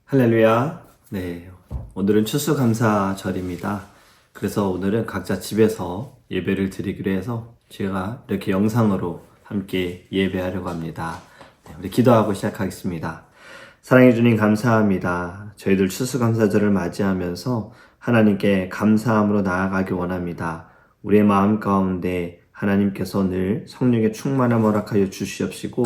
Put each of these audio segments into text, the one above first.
할렐루야. 네. 오늘은 추수감사절입니다. 그래서 오늘은 각자 집에서 예배를 드리기로 해서 제가 이렇게 영상으로 함께 예배하려고 합니다. 네, 우리 기도하고 시작하겠습니다. 사랑해 주님 감사합니다. 저희들 추수감사절을 맞이하면서 하나님께 감사함으로 나아가기 원합니다. 우리의 마음 가운데 하나님께서 늘 성령의 충만함 허락하여 주시옵시고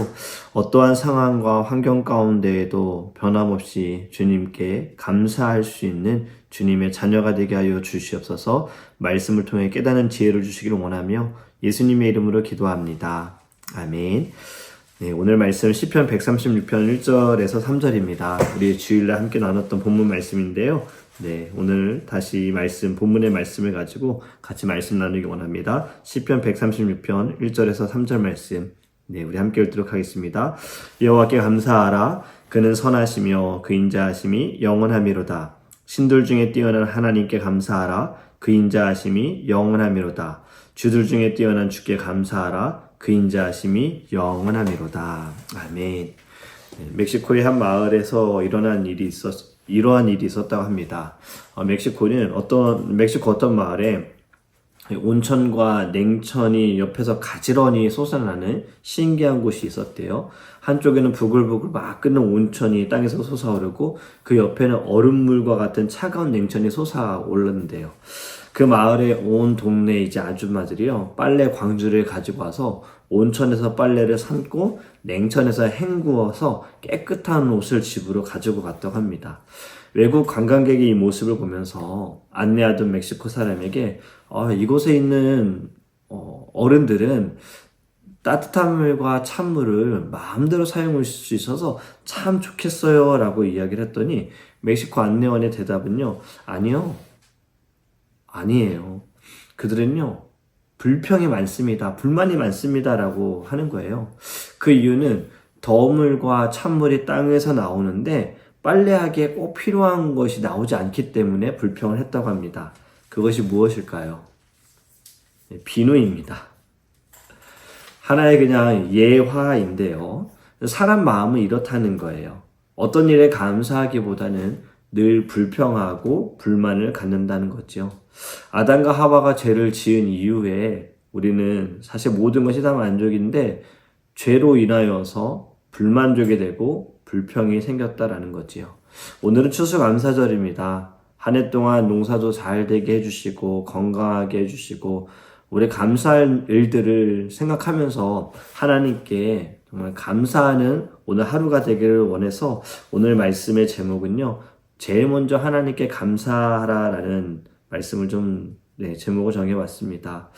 어떠한 상황과 환경 가운데에도 변함없이 주님께 감사할 수 있는 주님의 자녀가 되게 하여 주시옵소서. 말씀을 통해 깨닫는 지혜를 주시기를 원하며 예수님의 이름으로 기도합니다. 아멘. 네, 오늘 말씀 시편 136편 1절에서 3절입니다. 우리 주일날 함께 나눴던 본문 말씀인데요. 네, 오늘 다시 본문의 말씀을 가지고 같이 말씀 나누기 원합니다. 시편 136편 1절에서 3절 말씀. 네, 우리 함께 읽도록 하겠습니다. 여호와께 감사하라. 그는 선하시며 그 인자하심이 영원하미로다. 신들 중에 뛰어난 하나님께 감사하라. 그 인자하심이 영원하미로다. 주들 중에 뛰어난 주께 감사하라. 그 인자하심이 영원하미로다. 아멘. 네, 멕시코의 한 마을에서 이러한 일이 있었다고 합니다. 멕시코 어떤 마을에 온천과 냉천이 옆에서 가지런히 솟아나는 신기한 곳이 있었대요. 한쪽에는 부글부글 막 끓는 온천이 땅에서 솟아오르고 그 옆에는 얼음물과 같은 차가운 냉천이 솟아올랐는데요. 그 마을의 온 동네 이제 아줌마들이요, 빨래 광주를 가지고 와서 온천에서 빨래를 삶고 냉천에서 헹구어서 깨끗한 옷을 집으로 가지고 갔다고 합니다. 외국 관광객이 이 모습을 보면서 안내하던 멕시코 사람에게 이곳에 있는 어른들은 따뜻한 물과 찬물을 마음대로 사용할 수 있어서 참 좋겠어요 라고 이야기를 했더니 멕시코 안내원의 대답은요, 아니에요. 그들은요, 불평이 많습니다. 불만이 많습니다. 라고 하는 거예요. 그 이유는 더운 물과 찬물이 땅에서 나오는데 빨래하기에 꼭 필요한 것이 나오지 않기 때문에 불평을 했다고 합니다. 그것이 무엇일까요? 비누입니다. 하나의 그냥 예화인데요. 사람 마음은 이렇다는 거예요. 어떤 일에 감사하기보다는 늘 불평하고 불만을 갖는다는 거죠. 아담과 하와가 죄를 지은 이후에 우리는 사실 모든 것이 다 만족인데 죄로 인하여서 불만족이 되고 불평이 생겼다라는 거지요. 오늘은 추수감사절입니다. 한 해 동안 농사도 잘 되게 해주시고 건강하게 해주시고 우리 감사할 일들을 생각하면서 하나님께 정말 감사하는 오늘 하루가 되기를 원해서 오늘 말씀의 제목은요, 제일 먼저 하나님께 감사하라라는 말씀을 제목을 정해봤습니다.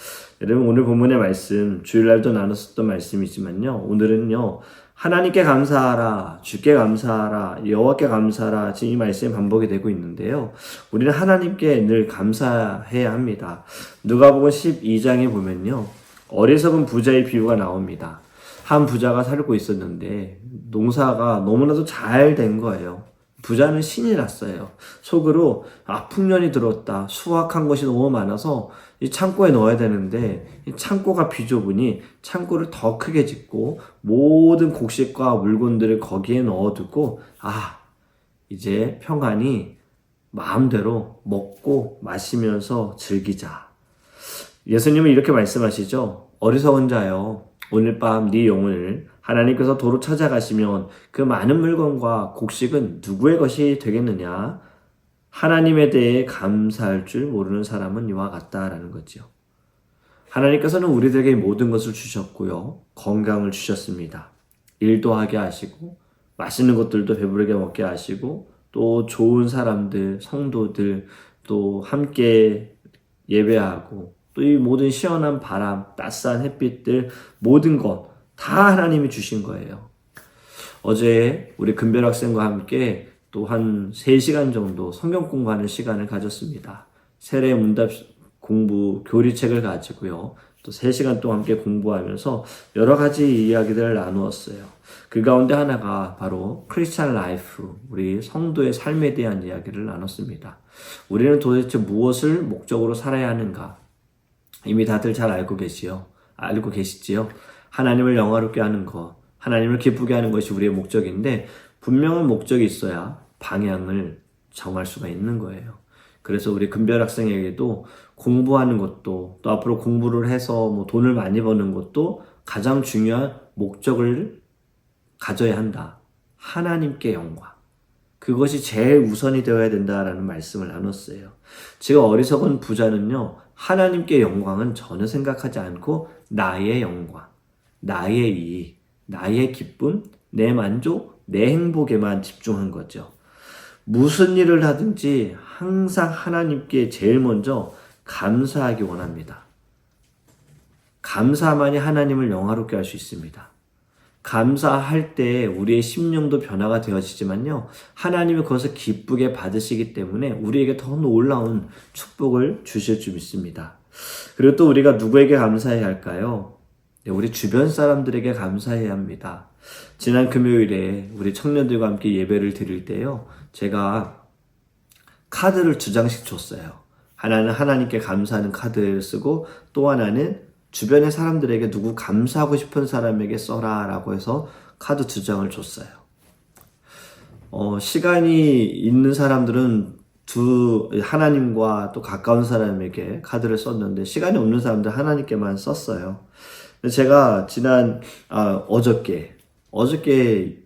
여러분, 오늘 본문의 말씀, 주일날도 나눴었던 말씀이지만요, 오늘은요, 하나님께 감사하라, 주께 감사하라, 여호와께 감사하라, 지금 이 말씀이 반복이 되고 있는데요, 우리는 하나님께 늘 감사해야 합니다. 누가복음 12장에 보면요, 어리석은 부자의 비유가 나옵니다. 한 부자가 살고 있었는데 농사가 너무나도 잘 된 거예요. 부자는 신이 났어요. 속으로 풍년이 들었다. 수확한 것이 너무 많아서 이 창고에 넣어야 되는데 이 창고가 비좁으니 창고를 더 크게 짓고 모든 곡식과 물건들을 거기에 넣어두고 이제 평안히 마음대로 먹고 마시면서 즐기자. 예수님은 이렇게 말씀하시죠. 어리석은 자여, 오늘 밤 네 영혼을 하나님께서 도로 찾아가시면 그 많은 물건과 곡식은 누구의 것이 되겠느냐? 하나님에 대해 감사할 줄 모르는 사람은 이와 같다라는 거죠. 하나님께서는 우리들에게 모든 것을 주셨고요, 건강을 주셨습니다. 일도 하게 하시고 맛있는 것들도 배부르게 먹게 하시고 또 좋은 사람들, 성도들 또 함께 예배하고 또 이 모든 시원한 바람, 따스한 햇빛들 모든 것 다 하나님이 주신 거예요. 어제 우리 금별 학생과 함께 또 한 3시간 정도 성경 공부하는 시간을 가졌습니다. 세례 문답 공부 교리책을 가지고요, 또 3시간 동안 함께 공부하면서 여러 가지 이야기들을 나누었어요. 그 가운데 하나가 바로 크리스찬 라이프, 우리 성도의 삶에 대한 이야기를 나눴습니다. 우리는 도대체 무엇을 목적으로 살아야 하는가? 이미 다들 잘 알고 계시지요? 하나님을 영화롭게 하는 것, 하나님을 기쁘게 하는 것이 우리의 목적인데 분명한 목적이 있어야 방향을 정할 수가 있는 거예요. 그래서 우리 금별학생에게도 공부하는 것도 또 앞으로 공부를 해서 뭐 돈을 많이 버는 것도 가장 중요한 목적을 가져야 한다. 하나님께 영광. 그것이 제일 우선이 되어야 된다라는 말씀을 나눴어요. 제가 어리석은 부자는요, 하나님께 영광은 전혀 생각하지 않고 나의 영광, 나의 이익, 나의 기쁨, 내 만족, 내 행복에만 집중한 거죠. 무슨 일을 하든지 항상 하나님께 제일 먼저 감사하기 원합니다. 감사만이 하나님을 영화롭게 할 수 있습니다. 감사할 때 우리의 심령도 변화가 되어지지만요, 하나님이 그것을 기쁘게 받으시기 때문에 우리에게 더 놀라운 축복을 주실 줄 믿습니다. 그리고 또 우리가 누구에게 감사해야 할까요? 네, 우리 주변 사람들에게 감사해야 합니다. 지난 금요일에 우리 청년들과 함께 예배를 드릴 때요, 제가 카드를 2장씩 줬어요. 하나는 하나님께 감사하는 카드를 쓰고, 또 하나는 주변의 사람들에게 누구 감사하고 싶은 사람에게 써라 라고 해서 카드 2장을 줬어요. 시간이 있는 사람들은 하나님과 또 가까운 사람에게 카드를 썼는데, 시간이 없는 사람들 하나님께만 썼어요. 제가 어저께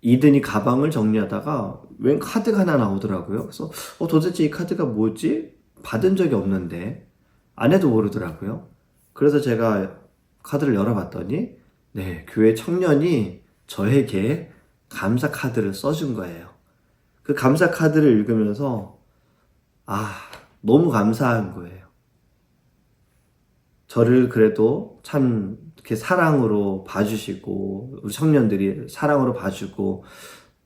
이든이 가방을 정리하다가 웬 카드가 하나 나오더라고요. 그래서 도대체 이 카드가 뭐지? 받은 적이 없는데 아내도 모르더라고요. 그래서 제가 카드를 열어봤더니 네, 교회 청년이 저에게 감사 카드를 써준 거예요. 그 감사 카드를 읽으면서 너무 감사한 거예요. 저를 그래도 참 이렇게 사랑으로 봐주시고, 우리 청년들이 사랑으로 봐주고,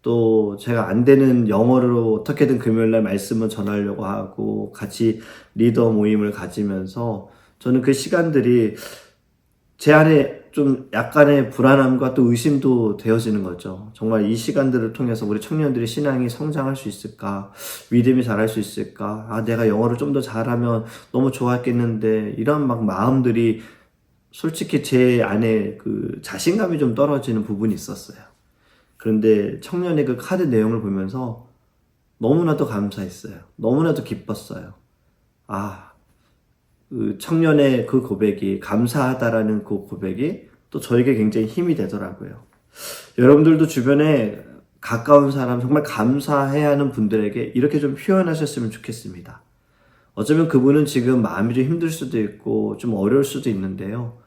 또 제가 안 되는 영어로 어떻게든 금요일날 말씀을 전하려고 하고 같이 리더 모임을 가지면서 저는 그 시간들이 제 안에 좀 약간의 불안함과 또 의심도 되어지는 거죠. 정말 이 시간들을 통해서 우리 청년들의 신앙이 성장할 수 있을까? 믿음이 자랄 수 있을까? 내가 영어를 좀 더 잘하면 너무 좋았겠는데, 이런 마음들이 솔직히 제 안에 그 자신감이 좀 떨어지는 부분이 있었어요. 그런데 청년의 그 카드 내용을 보면서 너무나도 감사했어요. 너무나도 기뻤어요. 그 청년의 그 고백이, 감사하다라는 그 고백이 또 저에게 굉장히 힘이 되더라고요. 여러분들도 주변에 가까운 사람, 정말 감사해야 하는 분들에게 이렇게 좀 표현하셨으면 좋겠습니다. 어쩌면 그분은 지금 마음이 좀 힘들 수도 있고 좀 어려울 수도 있는데요,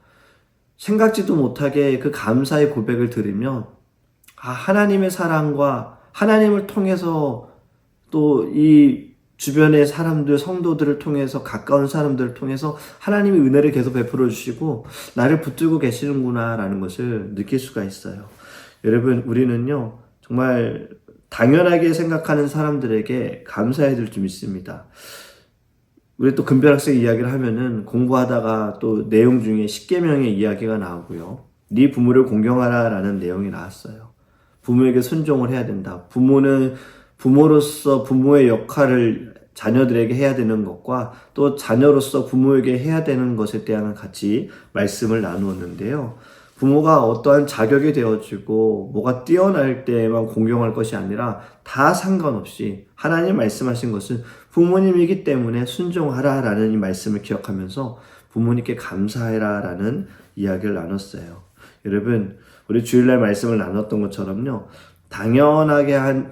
생각지도 못하게 그 감사의 고백을 들으면 하나님의 사랑과 하나님을 통해서 또 이 주변의 사람들, 성도들을 통해서, 가까운 사람들을 통해서 하나님이 은혜를 계속 베풀어 주시고 나를 붙들고 계시는구나 라는 것을 느낄 수가 있어요. 여러분, 우리는요 정말 당연하게 생각하는 사람들에게 감사해야 될 줄 믿습니다. 우리 또 금별학생 이야기를 하면은 공부하다가 또 내용 중에 십계명의 이야기가 나오고요, 네 부모를 공경하라 라는 내용이 나왔어요. 부모에게 순종을 해야 된다. 부모는 부모로서 부모의 역할을 자녀들에게 해야 되는 것과 또 자녀로서 부모에게 해야 되는 것에 대한 같이 말씀을 나누었는데요, 부모가 어떠한 자격이 되어지고 뭐가 뛰어날 때만 공경할 것이 아니라 다 상관없이 하나님 말씀하신 것은 부모님이기 때문에 순종하라 라는 이 말씀을 기억하면서 부모님께 감사해라 라는 이야기를 나눴어요. 여러분, 우리 주일날 말씀을 나눴던 것처럼요, 당연하다라는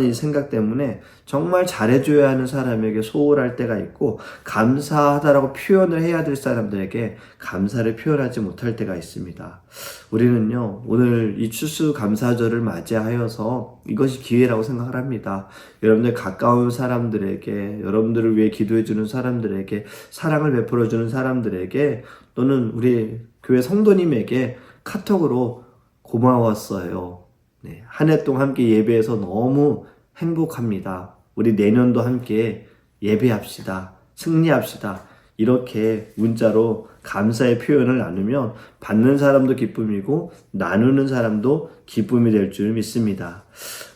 이 생각 때문에 정말 잘해줘야 하는 사람에게 소홀할 때가 있고, 감사하다라고 표현을 해야 될 사람들에게 감사를 표현하지 못할 때가 있습니다. 우리는요, 오늘 이 추수감사절을 맞이하여서 이것이 기회라고 생각을 합니다. 여러분들 가까운 사람들에게, 여러분들을 위해 기도해주는 사람들에게, 사랑을 베풀어주는 사람들에게, 또는 우리 교회 성도님에게 카톡으로 고마웠어요. 네, 한 해 동안 함께 예배해서 너무 행복합니다. 우리 내년도 함께 예배합시다. 승리합시다. 이렇게 문자로 감사의 표현을 나누면 받는 사람도 기쁨이고 나누는 사람도 기쁨이 될 줄 믿습니다.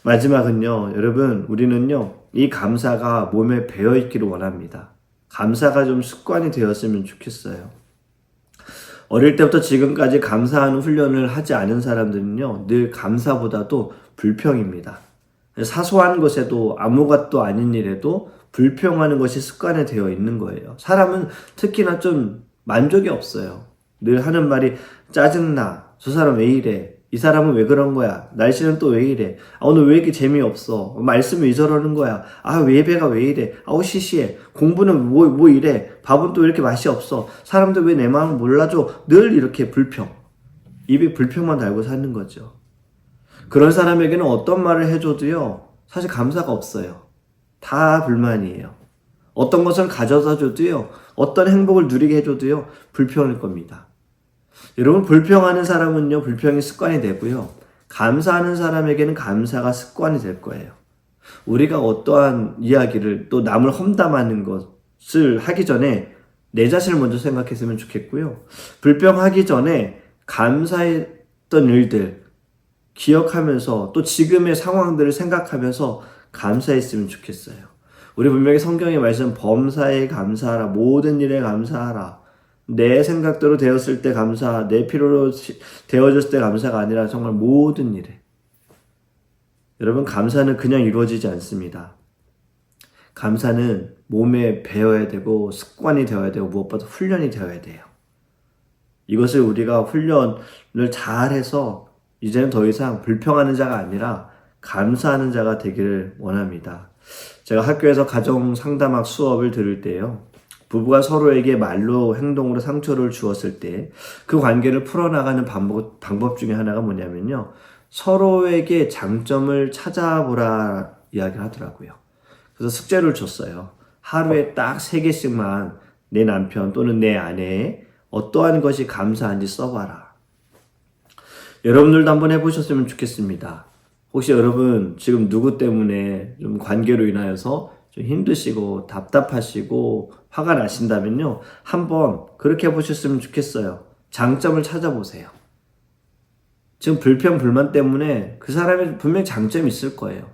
마지막은요, 여러분, 우리는요 이 감사가 몸에 배어 있기를 원합니다. 감사가 좀 습관이 되었으면 좋겠어요. 어릴 때부터 지금까지 감사하는 훈련을 하지 않은 사람들은요, 늘 감사보다도 불평입니다. 사소한 것에도 아무것도 아닌 일에도 불평하는 것이 습관에 되어 있는 거예요. 사람은 특히나 좀 만족이 없어요. 늘 하는 말이 짜증나. 저 사람 왜 이래? 이 사람은 왜 그런 거야? 날씨는 또 왜 이래? 오늘 왜 이렇게 재미없어? 말씀 왜 저러는 거야? 예배가 왜 이래? 시시해. 공부는 뭐 이래? 밥은 또 왜 이렇게 맛이 없어? 사람들 왜 내 마음을 몰라줘? 늘 이렇게 불평. 입에 불평만 달고 사는 거죠. 그런 사람에게는 어떤 말을 해줘도요, 사실 감사가 없어요. 다 불만이에요. 어떤 것을 가져다 줘도요, 어떤 행복을 누리게 해줘도요, 불평일 겁니다. 여러분, 불평하는 사람은요, 불평이 습관이 되고요, 감사하는 사람에게는 감사가 습관이 될 거예요. 우리가 어떠한 이야기를 또 남을 험담하는 것을 하기 전에 내 자신을 먼저 생각했으면 좋겠고요. 불평하기 전에 감사했던 일들 기억하면서 또 지금의 상황들을 생각하면서 감사했으면 좋겠어요. 우리 분명히 성경의 말씀 범사에 감사하라, 모든 일에 감사하라. 내 생각대로 되었을 때 감사, 내 필요로 되어졌을 때 감사가 아니라 정말 모든 일에. 여러분, 감사는 그냥 이루어지지 않습니다. 감사는 몸에 배어야 되고 습관이 되어야 되고 무엇보다 훈련이 되어야 돼요. 이것을 우리가 훈련을 잘해서 이제는 더 이상 불평하는 자가 아니라 감사하는 자가 되기를 원합니다. 제가 학교에서 가정 상담학 수업을 들을 때요, 부부가 서로에게 말로 행동으로 상처를 주었을 때 그 관계를 풀어나가는 방법 중에 하나가 뭐냐면요, 서로에게 장점을 찾아보라 이야기를 하더라고요. 그래서 숙제를 줬어요. 하루에 딱 3개씩만 내 남편 또는 내 아내에 어떠한 것이 감사한지 써봐라. 여러분들도 한번 해보셨으면 좋겠습니다. 혹시 여러분 지금 누구 때문에 좀 관계로 인하여서 좀 힘드시고 답답하시고 화가 나신다면요, 한번 그렇게 해보셨으면 좋겠어요. 장점을 찾아보세요. 지금 불평 불만 때문에 그 사람이 분명히 장점이 있을 거예요.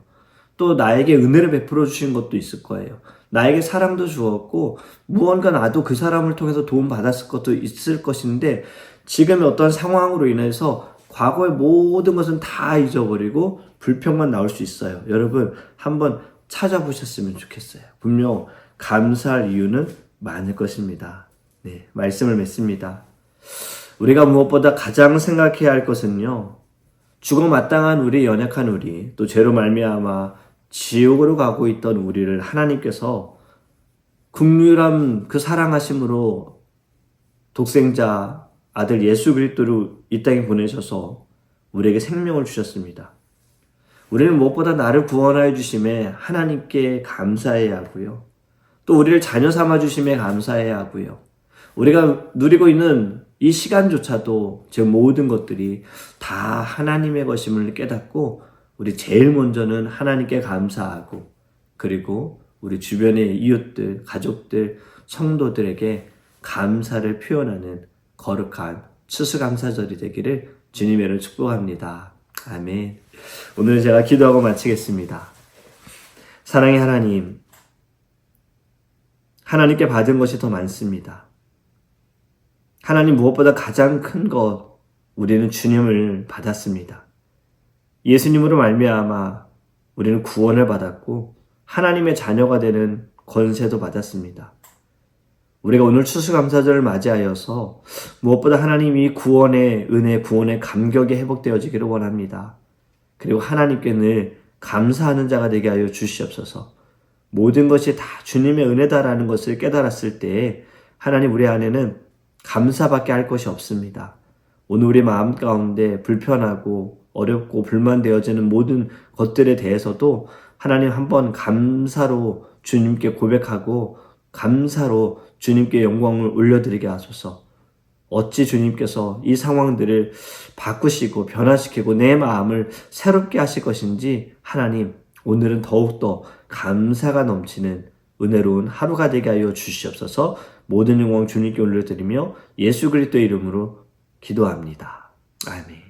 또 나에게 은혜를 베풀어 주신 것도 있을 거예요. 나에게 사랑도 주었고 무언가 나도 그 사람을 통해서 도움 받았을 것도 있을 것인데, 지금의 어떤 상황으로 인해서 과거의 모든 것은 다 잊어버리고 불평만 나올 수 있어요. 여러분, 한번 찾아보셨으면 좋겠어요. 분명 감사할 이유는 많을 것입니다. 네, 말씀을 맺습니다. 우리가 무엇보다 가장 생각해야 할 것은요, 죽어 마땅한 우리, 연약한 우리, 또 죄로 말미암아 지옥으로 가고 있던 우리를 하나님께서 긍휼한 그 사랑하심으로 독생자 아들 예수 그리스도를 이 땅에 보내셔서 우리에게 생명을 주셨습니다. 우리는 무엇보다 나를 구원하여 주심에 하나님께 감사해야 하고요, 또 우리를 자녀 삼아 주심에 감사해야 하고요, 우리가 누리고 있는 이 시간조차도 제 모든 것들이 다 하나님의 것임을 깨닫고 우리 제일 먼저는 하나님께 감사하고, 그리고 우리 주변의 이웃들, 가족들, 성도들에게 감사를 표현하는 거룩한 추수감사절이 되기를 주님의 이름으로 축복합니다. 아멘. 오늘 제가 기도하고 마치겠습니다. 사랑의 하나님, 하나님께 받은 것이 더 많습니다. 하나님, 무엇보다 가장 큰 것, 우리는 주님을 받았습니다. 예수님으로 말미암아 우리는 구원을 받았고 하나님의 자녀가 되는 권세도 받았습니다. 우리가 오늘 추수감사절을 맞이하여서 무엇보다 하나님이 구원의 은혜, 구원의 감격이 회복되어지기를 원합니다. 그리고 하나님께 늘 감사하는 자가 되게 하여 주시옵소서. 모든 것이 다 주님의 은혜다라는 것을 깨달았을 때 하나님, 우리 안에는 감사밖에 할 것이 없습니다. 오늘 우리 마음 가운데 불편하고 어렵고 불만되어지는 모든 것들에 대해서도 하나님, 한번 감사로 주님께 고백하고 감사로 주님께 영광을 올려드리게 하소서. 어찌 주님께서 이 상황들을 바꾸시고 변화시키고 내 마음을 새롭게 하실 것인지, 하나님, 오늘은 더욱더 감사가 넘치는 은혜로운 하루가 되게 하여 주시옵소서. 모든 영광 주님께 올려드리며 예수 그리스도의 이름으로 기도합니다. 아멘.